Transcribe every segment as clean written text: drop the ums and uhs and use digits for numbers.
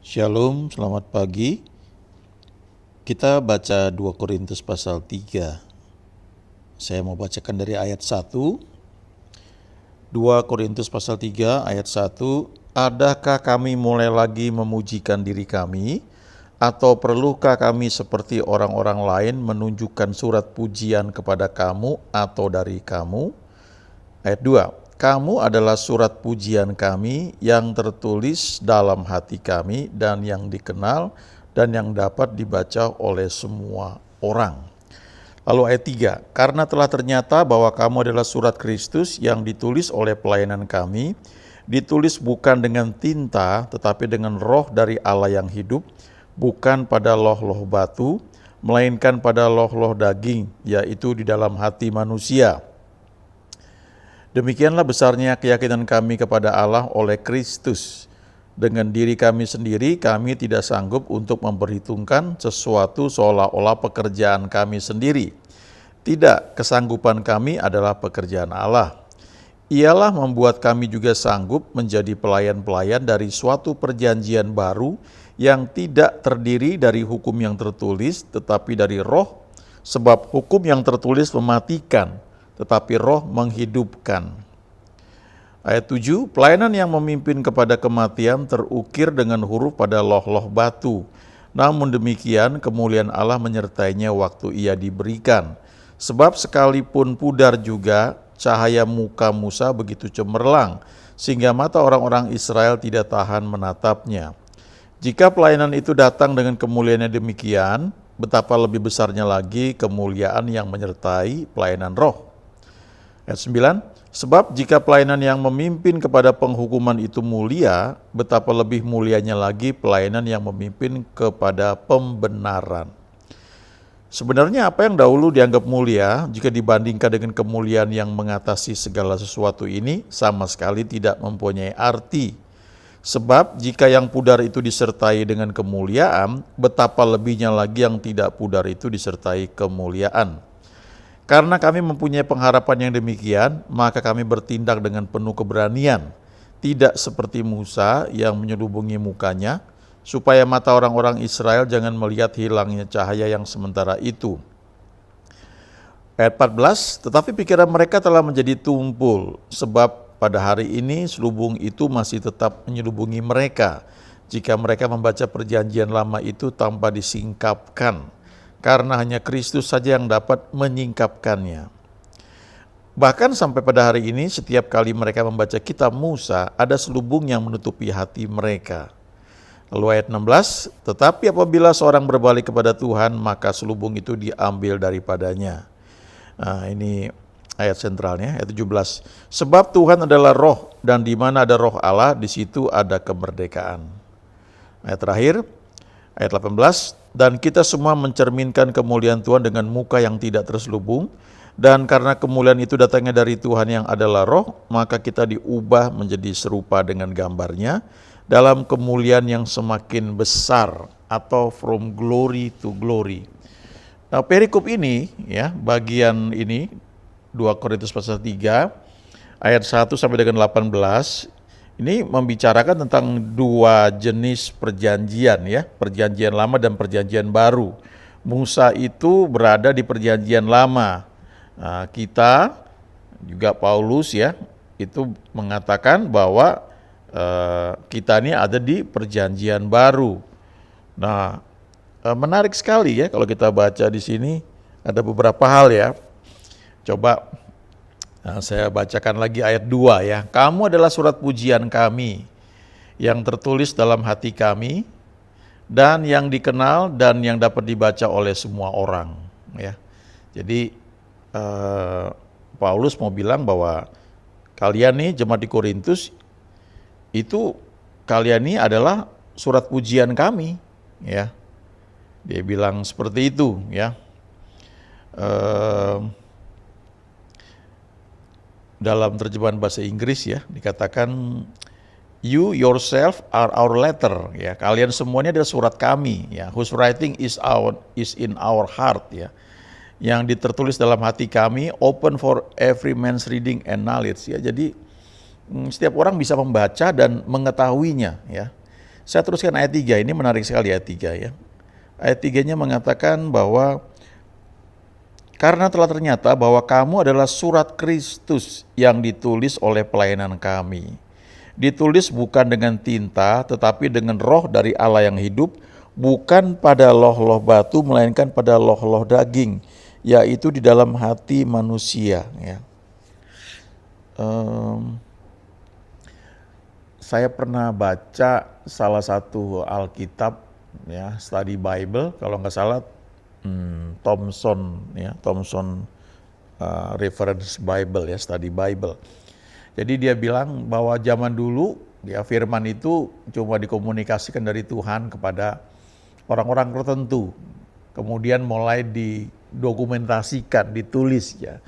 Shalom, selamat pagi. Kita baca 2 Korintus pasal 3. Saya mau bacakan dari ayat 1. 2 Korintus pasal 3 ayat 1. Adakah kami mulai lagi memujikan diri kami? Atau perlukah kami seperti orang-orang lain menunjukkan surat pujian kepada kamu atau dari kamu? Ayat 2. Kamu adalah surat pujian kami yang tertulis dalam hati kami dan yang dikenal dan yang dapat dibaca oleh semua orang. Lalu ayat 3. Karena telah ternyata bahwa kamu adalah surat Kristus yang ditulis oleh pelayanan kami, ditulis bukan dengan tinta tetapi dengan roh dari Allah yang hidup, bukan pada loh-loh batu, melainkan pada loh-loh daging, yaitu di dalam hati manusia. Demikianlah besarnya keyakinan kami kepada Allah oleh Kristus. Dengan diri kami sendiri, kami tidak sanggup untuk memperhitungkan sesuatu seolah-olah pekerjaan kami sendiri. Tidak, kesanggupan kami adalah pekerjaan Allah. Ialah membuat kami juga sanggup menjadi pelayan-pelayan dari suatu perjanjian baru yang tidak terdiri dari hukum yang tertulis, tetapi dari roh, sebab hukum yang tertulis mematikan, tetapi roh menghidupkan. Ayat 7, pelayanan yang memimpin kepada kematian terukir dengan huruf pada loh-loh batu. Namun demikian kemuliaan Allah menyertainya waktu ia diberikan. Sebab sekalipun pudar juga, cahaya muka Musa begitu cemerlang, sehingga mata orang-orang Israel tidak tahan menatapnya. Jika pelayanan itu datang dengan kemuliaannya demikian, betapa lebih besarnya lagi kemuliaan yang menyertai pelayanan roh. Ayat 9, sebab jika pelayanan yang memimpin kepada penghukuman itu mulia, betapa lebih mulianya lagi pelayanan yang memimpin kepada pembenaran. Sebenarnya apa yang dahulu dianggap mulia, jika dibandingkan dengan kemuliaan yang mengatasi segala sesuatu ini, sama sekali tidak mempunyai arti. Sebab jika yang pudar itu disertai dengan kemuliaan, betapa lebihnya lagi yang tidak pudar itu disertai kemuliaan. Karena kami mempunyai pengharapan yang demikian, maka kami bertindak dengan penuh keberanian, tidak seperti Musa yang menyelubungi mukanya, supaya mata orang-orang Israel jangan melihat hilangnya cahaya yang sementara itu. Ayat 14, tetapi pikiran mereka telah menjadi tumpul, sebab pada hari ini selubung itu masih tetap menyelubungi mereka, jika mereka membaca perjanjian lama itu tanpa disingkapkan. Karena hanya Kristus saja yang dapat menyingkapkannya. Bahkan sampai pada hari ini setiap kali mereka membaca kitab Musa, ada selubung yang menutupi hati mereka. Lalu ayat 16, tetapi apabila seorang berbalik kepada Tuhan, maka selubung itu diambil daripadanya. Nah, ini ayat sentralnya, ayat 17. Sebab Tuhan adalah roh, dan di mana ada roh Allah, di situ ada kemerdekaan. Ayat terakhir, ayat 18, dan kita semua mencerminkan kemuliaan Tuhan dengan muka yang tidak terselubung, dan karena kemuliaan itu datangnya dari Tuhan yang adalah roh, maka kita diubah menjadi serupa dengan gambarnya, dalam kemuliaan yang semakin besar, atau from glory to glory. Nah, perikop ini, ya, bagian ini, 2 Korintus pasal 3, ayat 1 sampai dengan 18, ini membicarakan tentang dua jenis perjanjian, ya, perjanjian lama dan perjanjian baru. Musa itu berada di perjanjian lama. Nah, kita juga Paulus, ya, itu mengatakan bahwa kita ini ada di perjanjian baru. Nah, menarik sekali, ya, kalau kita baca di sini ada beberapa hal, ya. Coba saya bacakan lagi ayat 2, ya. Kamu adalah surat pujian kami yang tertulis dalam hati kami dan yang dikenal dan yang dapat dibaca oleh semua orang, ya. Jadi Paulus mau bilang bahwa kalian nih jemaat di Korintus itu, kalian ini adalah surat pujian kami, ya. Dia bilang seperti itu, ya. Dalam terjemahan bahasa Inggris, ya, dikatakan you yourself are our letter, ya. Kalian semuanya adalah surat kami, ya. Whose writing is in our heart, ya. Yang ditertulis dalam hati kami, open for every man's reading and knowledge, ya. Jadi setiap orang bisa membaca dan mengetahuinya, ya. Saya teruskan ayat 3, ini menarik sekali ayat 3 ya. Ayat 3-nya mengatakan bahwa karena telah ternyata bahwa kamu adalah surat Kristus yang ditulis oleh pelayanan kami. Ditulis bukan dengan tinta tetapi dengan roh dari Allah yang hidup, bukan pada loh-loh batu melainkan pada loh-loh daging, yaitu di dalam hati manusia. Ya. Saya pernah baca salah satu Alkitab, ya, study Bible, kalau nggak salah Thompson, ya, Thompson Reference Bible, ya, study Bible. Jadi dia bilang bahwa zaman dulu, ya, firman itu cuma dikomunikasikan dari Tuhan kepada orang-orang tertentu, kemudian mulai didokumentasikan, ditulis, ya.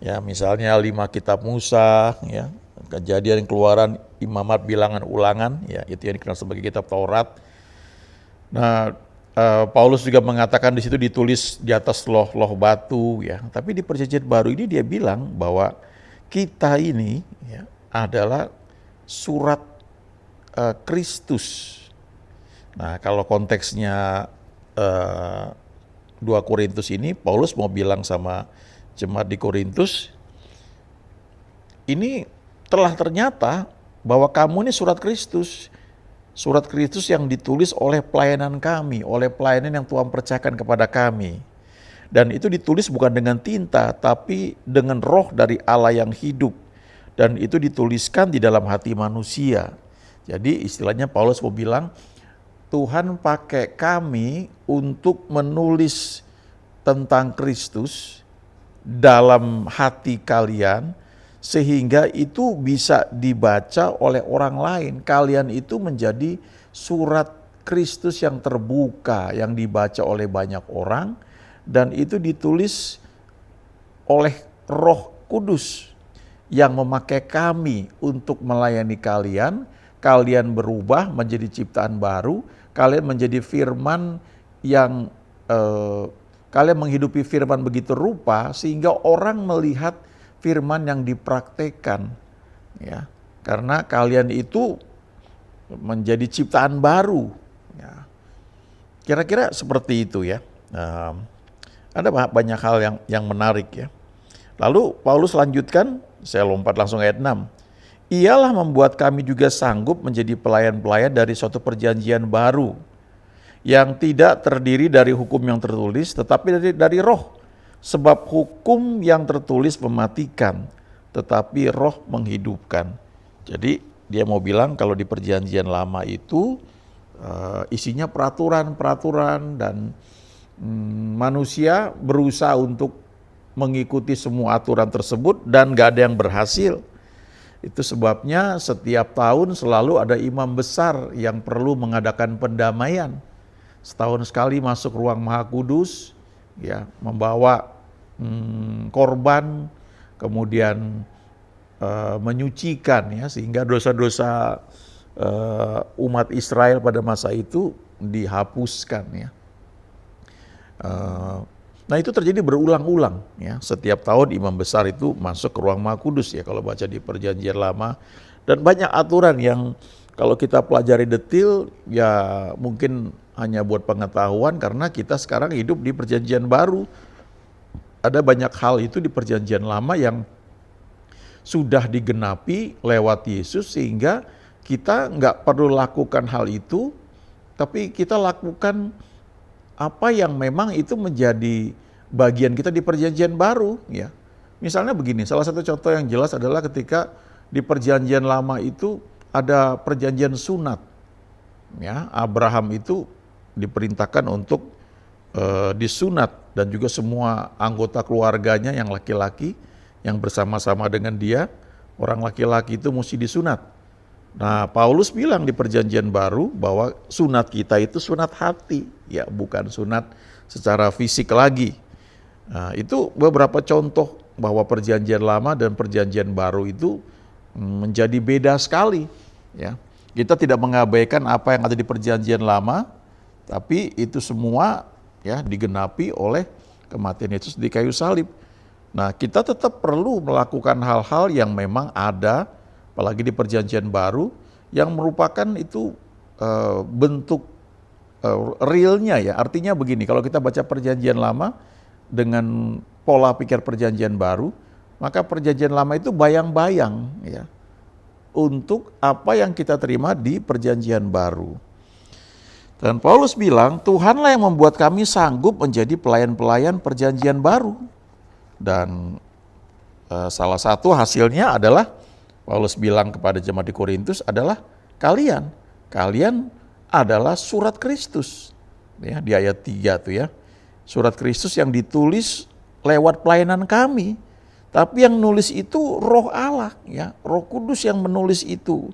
Ya, misalnya 5 kitab Musa, ya, Kejadian, Keluaran, Imamat, Bilangan, Ulangan, ya, itu yang dikenal sebagai kitab Taurat. Nah, Paulus juga mengatakan di situ ditulis di atas loh-loh batu, ya. Tapi di Perjanjian Baru ini dia bilang bahwa kita ini, ya, adalah surat Kristus. Nah, kalau konteksnya 2 Korintus ini, Paulus mau bilang sama jemaat di Korintus, ini telah ternyata bahwa kamu ini surat Kristus. Surat Kristus yang ditulis oleh pelayanan kami, oleh pelayanan yang Tuhan percayakan kepada kami. Dan itu ditulis bukan dengan tinta, tapi dengan roh dari Allah yang hidup. Dan itu dituliskan di dalam hati manusia. Jadi istilahnya Paulus mau bilang, Tuhan pakai kami untuk menulis tentang Kristus dalam hati kalian, sehingga itu bisa dibaca oleh orang lain. Kalian itu menjadi surat Kristus yang terbuka, yang dibaca oleh banyak orang, dan itu ditulis oleh Roh Kudus yang memakai kami untuk melayani kalian. Kalian berubah menjadi ciptaan baru, kalian menjadi firman yang kalian menghidupi firman begitu rupa sehingga orang melihat firman yang dipraktekkan, ya, karena kalian itu menjadi ciptaan baru, ya. Kira-kira seperti itu, ya. Ada banyak hal yang menarik, ya. Lalu Paulus lanjutkan, saya lompat langsung ayat 6. Ialah membuat kami juga sanggup menjadi pelayan-pelayan dari suatu perjanjian baru yang tidak terdiri dari hukum yang tertulis, tetapi dari roh. Sebab hukum yang tertulis mematikan, tetapi roh menghidupkan. Jadi dia mau bilang kalau di perjanjian lama itu isinya peraturan-peraturan dan manusia berusaha untuk mengikuti semua aturan tersebut dan gak ada yang berhasil. Itu sebabnya setiap tahun selalu ada imam besar yang perlu mengadakan pendamaian. Setahun sekali masuk ruang Maha Kudus, ya, membawa korban, kemudian menyucikan, ya, sehingga dosa-dosa umat Israel pada masa itu dihapuskan, ya. Nah itu terjadi berulang-ulang, ya. Setiap tahun imam besar itu masuk ke ruang Maha Kudus, ya, kalau baca di Perjanjian Lama, dan banyak aturan yang kalau kita pelajari detail, ya mungkin hanya buat pengetahuan karena kita sekarang hidup di Perjanjian Baru. Ada banyak hal itu di Perjanjian Lama yang sudah digenapi lewat Yesus sehingga kita nggak perlu lakukan hal itu, tapi kita lakukan apa yang memang itu menjadi bagian kita di Perjanjian Baru, ya. Misalnya begini, salah satu contoh yang jelas adalah ketika di Perjanjian Lama itu ada perjanjian sunat, ya. Abraham itu diperintahkan untuk disunat dan juga semua anggota keluarganya yang laki-laki yang bersama-sama dengan dia, orang laki-laki itu mesti disunat. Nah, Paulus bilang di Perjanjian Baru bahwa sunat kita itu sunat hati, ya, bukan sunat secara fisik lagi. Nah, itu beberapa contoh bahwa Perjanjian Lama dan Perjanjian Baru itu menjadi beda sekali, ya. Kita tidak mengabaikan apa yang ada di Perjanjian Lama, tapi itu semua, ya, digenapi oleh kematian Yesus di kayu salib. Nah, kita tetap perlu melakukan hal-hal yang memang ada, apalagi di Perjanjian Baru, yang merupakan itu bentuk realnya ya. Artinya begini, kalau kita baca perjanjian lama dengan pola pikir perjanjian baru, maka perjanjian lama itu bayang-bayang ya untuk apa yang kita terima di perjanjian baru. Dan Paulus bilang, Tuhanlah yang membuat kami sanggup menjadi pelayan-pelayan perjanjian baru. Dan salah satu hasilnya adalah Paulus bilang kepada jemaat di Korintus adalah kalian adalah surat Kristus. Ya, di ayat 3 tuh ya. Surat Kristus yang ditulis lewat pelayanan kami. Tapi yang nulis itu Roh Allah, ya, Roh Kudus yang menulis itu.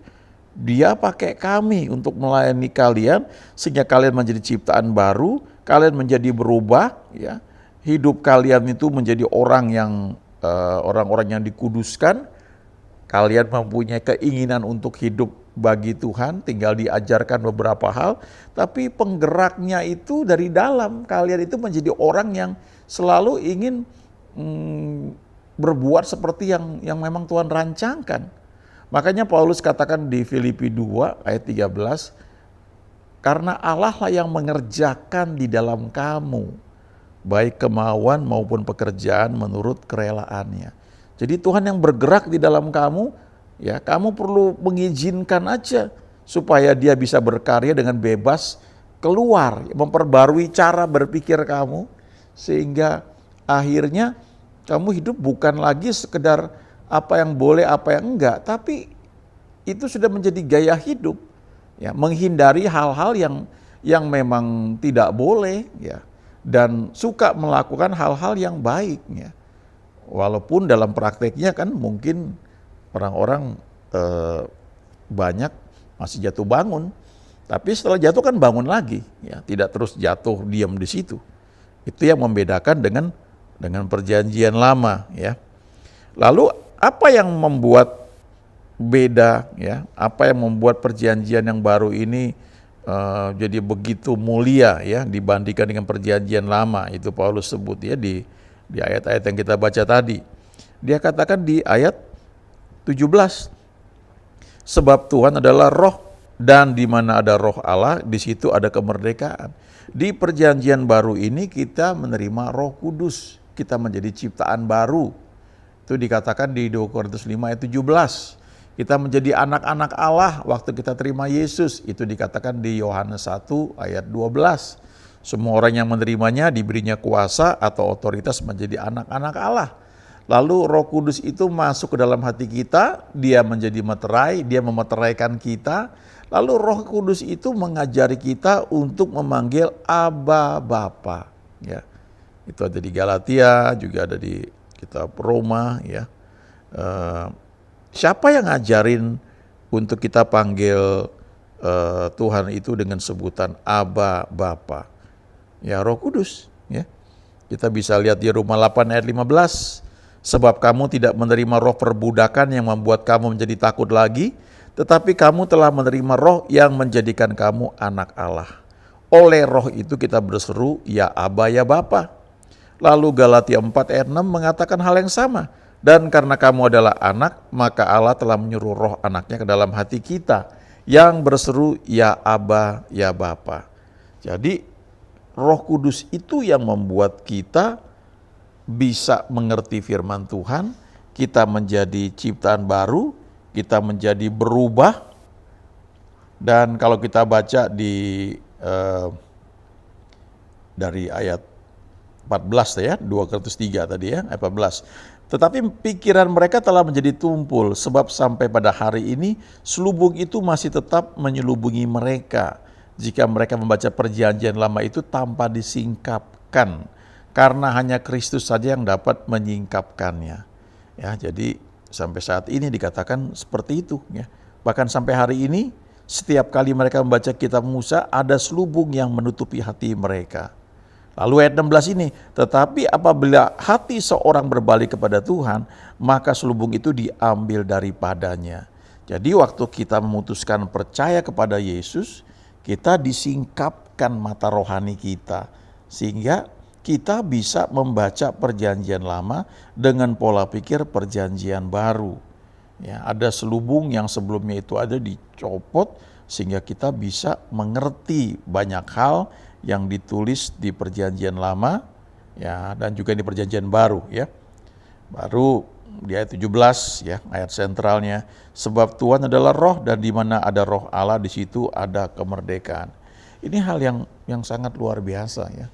Dia pakai kami untuk melayani kalian sehingga kalian menjadi ciptaan baru, kalian menjadi berubah, ya. Hidup kalian itu menjadi orang-orang yang dikuduskan. Kalian mempunyai keinginan untuk hidup bagi Tuhan, tinggal diajarkan beberapa hal, tapi penggeraknya itu dari dalam. Kalian itu menjadi orang yang selalu ingin berbuat seperti yang memang Tuhan rancangkan. Makanya Paulus katakan di Filipi 2 ayat 13, karena Allah lah yang mengerjakan di dalam kamu, baik kemauan maupun pekerjaan menurut kerelaannya. Jadi Tuhan yang bergerak di dalam kamu, ya kamu perlu mengizinkan aja supaya dia bisa berkarya dengan bebas keluar, memperbarui cara berpikir kamu, sehingga akhirnya kamu hidup bukan lagi sekedar apa yang boleh, apa yang enggak, tapi itu sudah menjadi gaya hidup, ya, menghindari hal-hal yang memang tidak boleh, ya, dan suka melakukan hal-hal yang baik, ya. Walaupun dalam prakteknya kan mungkin orang-orang banyak masih jatuh bangun, tapi setelah jatuh kan bangun lagi, ya, tidak terus jatuh diam di situ. Itu yang membedakan dengan perjanjian lama, ya. Lalu apa yang membuat beda, ya? Apa yang membuat perjanjian yang baru ini jadi begitu mulia, ya, dibandingkan dengan perjanjian lama? Itu Paulus sebut, ya, di ayat-ayat yang kita baca tadi. Dia katakan di ayat 17, sebab Tuhan adalah Roh, dan di mana ada Roh Allah, di situ ada kemerdekaan. Di perjanjian baru ini kita menerima Roh Kudus, kita menjadi ciptaan baru. Itu dikatakan di 2 Korintus 5 ayat 17. Kita menjadi anak-anak Allah waktu kita terima Yesus. Itu dikatakan di Yohanes 1 ayat 12. Semua orang yang menerimanya diberinya kuasa atau otoritas menjadi anak-anak Allah. Lalu Roh Kudus itu masuk ke dalam hati kita, dia menjadi meterai, dia memeteraikan kita. Lalu Roh Kudus itu mengajari kita untuk memanggil Aba Bapa. Ya. Itu ada di Galatia, juga ada di kitab Roma, ya. Siapa yang ngajarin untuk kita panggil Tuhan itu dengan sebutan Aba Bapa? Ya, Roh Kudus, ya. Kita bisa lihat di Roma 8 ayat 15. Sebab kamu tidak menerima roh perbudakan yang membuat kamu menjadi takut lagi, tetapi kamu telah menerima roh yang menjadikan kamu anak Allah. Oleh roh itu kita berseru, ya Aba, ya Bapa. Lalu Galatia 4 ayat 6 mengatakan hal yang sama. Dan karena kamu adalah anak, maka Allah telah menyuruh roh anaknya ke dalam hati kita, yang berseru, ya Aba, ya Bapa. Jadi Roh Kudus itu yang membuat kita bisa mengerti firman Tuhan, kita menjadi ciptaan baru, kita menjadi berubah. Dan kalau kita baca dari ayat 14 ya, 2 Korintus 3 tadi ya, ayat 14. Tetapi pikiran mereka telah menjadi tumpul, sebab sampai pada hari ini selubung itu masih tetap menyelubungi mereka. Jika mereka membaca perjanjian lama itu tanpa disingkapkan, karena hanya Kristus saja yang dapat menyingkapkannya. Ya, jadi sampai saat ini dikatakan seperti itu, ya. Bahkan sampai hari ini setiap kali mereka membaca kitab Musa ada selubung yang menutupi hati mereka. Lalu ayat 16 ini, tetapi apabila hati seorang berbalik kepada Tuhan, maka selubung itu diambil daripadanya. Jadi waktu kita memutuskan percaya kepada Yesus, kita disingkapkan mata rohani kita, sehingga kita bisa membaca perjanjian lama dengan pola pikir perjanjian baru. Ya, ada selubung yang sebelumnya itu ada dicopot, sehingga kita bisa mengerti banyak hal yang ditulis di Perjanjian Lama ya, dan juga di Perjanjian Baru ya. Baru di ayat 17 ya, ayat sentralnya, sebab Tuhan adalah roh dan di mana ada roh Allah di situ ada kemerdekaan. Ini hal yang sangat luar biasa ya.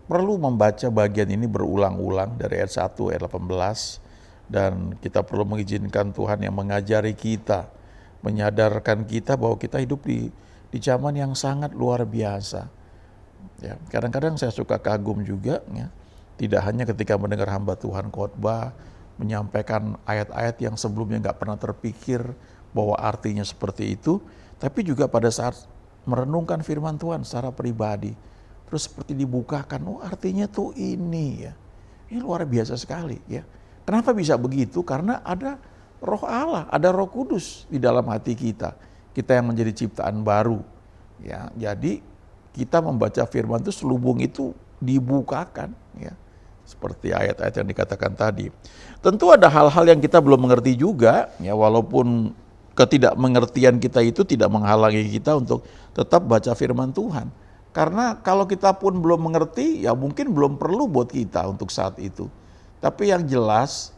Perlu membaca bagian ini berulang-ulang dari ayat 1 ayat 18, dan kita perlu mengizinkan Tuhan yang mengajari kita, menyadarkan kita bahwa kita hidup di zaman yang sangat luar biasa. Ya, kadang-kadang saya suka kagum juga ya, tidak hanya ketika mendengar hamba Tuhan khotbah, menyampaikan ayat-ayat yang sebelumnya nggak pernah terpikir bahwa artinya seperti itu, tapi juga pada saat merenungkan firman Tuhan secara pribadi, terus seperti dibukakan, oh artinya tuh ini ya. Ini luar biasa sekali ya. Kenapa bisa begitu? Karena ada roh Allah, ada Roh Kudus di dalam hati kita. Kita yang menjadi ciptaan baru. Ya, jadi kita membaca firman itu selubung itu dibukakan ya. Seperti ayat-ayat yang dikatakan tadi. Tentu ada hal-hal yang kita belum mengerti juga ya, walaupun ketidakmengertian kita itu tidak menghalangi kita untuk tetap baca firman Tuhan. Karena kalau kita pun belum mengerti, ya mungkin belum perlu buat kita untuk saat itu. Tapi yang jelas,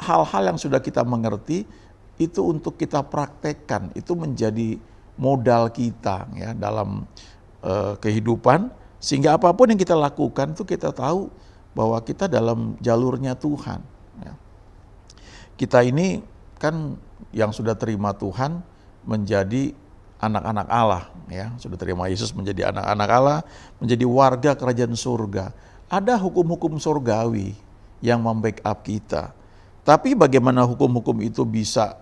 hal-hal yang sudah kita mengerti, itu untuk kita praktekkan, itu menjadi modal kita ya dalam kehidupan. Sehingga apapun yang kita lakukan, itu kita tahu bahwa kita dalam jalurnya Tuhan. Ya. Kita ini kan yang sudah terima Tuhan menjadi anak-anak Allah, ya, sudah terima Yesus menjadi anak-anak Allah, menjadi warga kerajaan surga. Ada hukum-hukum surgawi yang membackup kita. Tapi bagaimana hukum-hukum itu bisa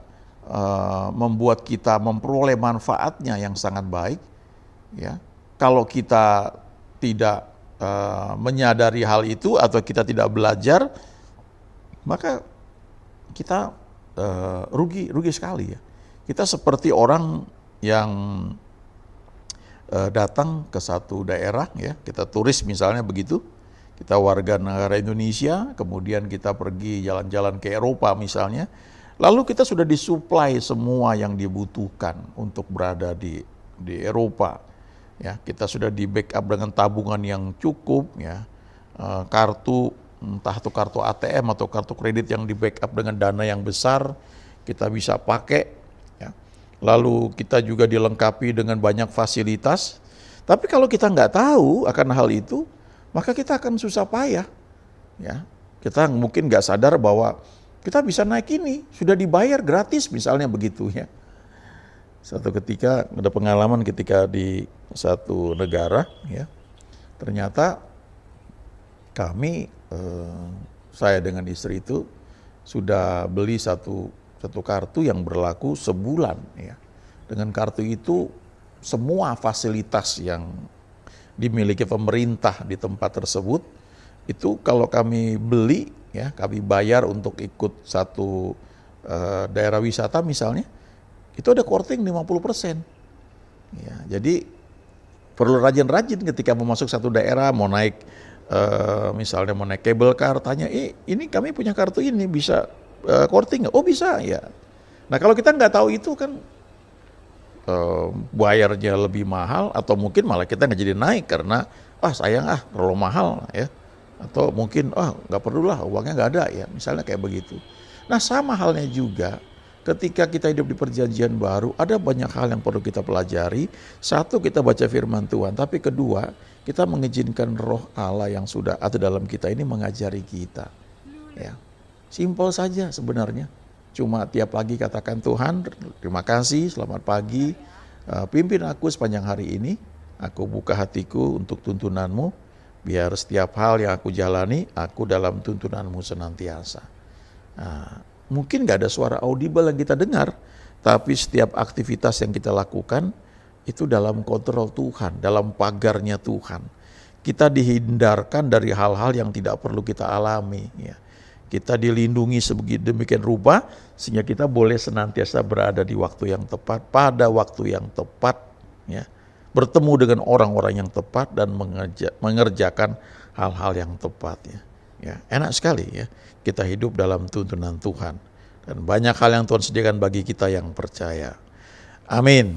membuat kita memperoleh manfaatnya yang sangat baik, ya? Kalau kita tidak menyadari hal itu atau kita tidak belajar, maka kita rugi sekali ya. Kita seperti orang yang datang ke satu daerah ya, kita turis misalnya begitu, kita warga negara Indonesia, kemudian kita pergi jalan-jalan ke Eropa misalnya, lalu kita sudah disuplai semua yang dibutuhkan untuk berada di Eropa. Ya, kita sudah di backup dengan tabungan yang cukup ya, kartu, entah itu kartu ATM atau kartu kredit yang di backup dengan dana yang besar, kita bisa pakai ya. Lalu kita juga dilengkapi dengan banyak fasilitas. Tapi kalau kita nggak tahu akan hal itu, maka kita akan susah payah ya. Kita mungkin nggak sadar bahwa kita bisa naik ini, sudah dibayar gratis misalnya begitu ya. Satu ketika ada pengalaman ketika di satu negara ya, ternyata kami, saya dengan istri itu sudah beli satu kartu yang berlaku sebulan ya. Dengan kartu itu semua fasilitas yang dimiliki pemerintah di tempat tersebut itu kalau kami beli ya, kami bayar untuk ikut satu daerah wisata misalnya, itu ada korting 50%. Ya, jadi perlu rajin-rajin ketika mau masuk satu daerah, mau naik misalnya mau naik cable car, tanya, ini kami punya kartu ini bisa korting nggak? Oh bisa ya. Nah kalau kita nggak tahu itu kan bayarnya lebih mahal, atau mungkin malah kita nggak jadi naik karena sayang terlalu mahal ya, atau mungkin nggak perlulah uangnya nggak ada ya, misalnya kayak begitu. Nah sama halnya juga ketika kita hidup di perjanjian baru, ada banyak hal yang perlu kita pelajari. Satu, kita baca firman Tuhan, tapi kedua, kita mengizinkan roh Allah yang sudah ada dalam kita ini mengajari kita. Ya, simpel saja sebenarnya. Cuma tiap pagi katakan, Tuhan terima kasih, selamat pagi, pimpin aku sepanjang hari ini, aku buka hatiku untuk tuntunanmu, biar setiap hal yang aku jalani, aku dalam tuntunanmu senantiasa. Nah, mungkin gak ada suara audible yang kita dengar, tapi setiap aktivitas yang kita lakukan itu dalam kontrol Tuhan, dalam pagarnya Tuhan. Kita dihindarkan dari hal-hal yang tidak perlu kita alami. Ya. Kita dilindungi sedemikian rupa sehingga kita boleh senantiasa berada di waktu yang tepat, pada waktu yang tepat, ya. Bertemu dengan orang-orang yang tepat dan mengerjakan hal-hal yang tepat. Ya. Ya, enak sekali ya kita hidup dalam tuntunan Tuhan, dan banyak hal yang Tuhan sediakan bagi kita yang percaya. Amin.